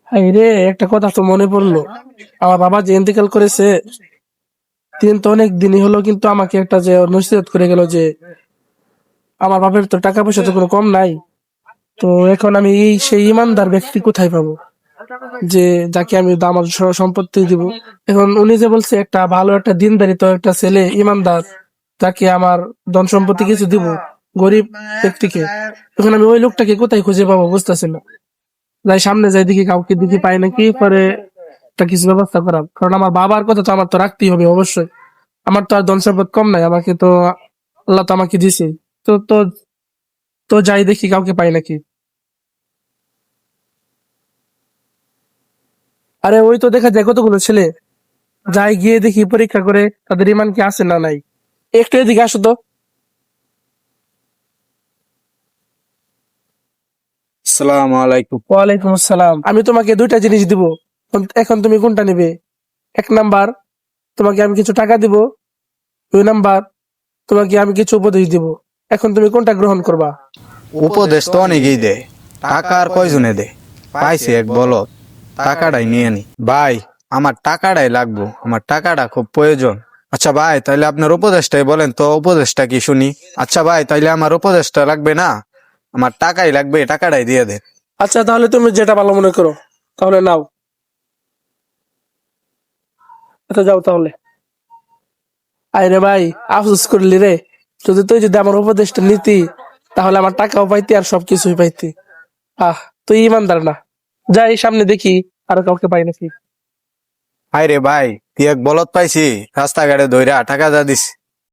High রে, একটা কথা তো মনে পড়লো। আমার বাবা যে ইন্তেকাল করেছে, দিন তো অনেক দিনই হলো, কিন্তু আমাকে একটা যে নসিহত করে গেল যে আমার বাপের তো টাকা পয়সা তো কোনো কম নাই। তো এখন আমি সেই ইমানদার ব্যক্তি কোথায় পাবো যে যাকে আমি আমার সম্পত্তি দিব? এখন উনি যে বলছে একটা ভালো একটা দিনদারি তো একটা ছেলে ইমানদার, যাকে আমার ধন সম্পত্তি কিছু দিব, গরিব ব্যক্তিকে, এখন আমি ওই লোকটাকে কোথায় খুঁজে পাবো বুঝতেছি না। যাই সামনে যাই দেখি কাউকে দেখি পাই নাকি, পরে একটা কিছু ব্যবস্থা করার, কারণ আমার বাবার কথা তো আমার তো রাখতেই হবে অবশ্যই। আমার তো আর ধন সম্পদ কম নাই, আমাকে তো আল্লাহ তো আমাকে দিছে। তো তো তো যাই দেখি কাউকে পাই নাকি। আরে ওই তো দেখা যায় কতগুলো ছেলে, যাই গিয়ে দেখি পরীক্ষা করে তাদের ইমান কি আছে না নাই। একটু এদিকে আসো তো। আসসালামু আলাইকুম। ওয়ালাইকুম আসসালাম। আমি তোমাকে দুইটা জিনিস দিব, এখন তুমি কোনটা নিবে? এক নাম্বার, তোমাকে আমি কিছু টাকা দিব। দুই নাম্বার, তোমাকে আমি কিছু উপদেশ দিব। এখন তুমি কোনটা গ্রহণ করবা? উপদেশ তো অনেকেই দেয়, টাকা আর কয়জনে দেয়? পাইছে এক বলত, টাকাটাই নিয়ে নি ভাই। আমার টাকাটাই লাগবো, আমার টাকাটা খুব প্রয়োজন। আচ্ছা ভাই, তাইলে আপনার উপদেশটাই বলেন তো, উপদেশটা কি শুনি। আচ্ছা ভাই, তাইলে আমার উপদেশটা লাগবে না, আমার টাকাই লাগবে, টাকাটাই দিয়ে দেন। আচ্ছা, তাহলে তুমি যেটা ভালো মনে করো, তাহলে নাও। আচ্ছা যাও তাহলে। আরে ভাই, আফসোস করলি রে। তুই যদি আমার উপদেশটা নিতি, তাহলে আমার টাকাও পাইতি আর সবকিছুই পাইতি। আহ, তুই ইমানদার না। যাই সামনে দেখি আর কাউকে পাই নাকি। হাই রে ভাই, তুই এক বলত পাইছি, রাস্তাঘাটে ধইরা টাকা যা দিস,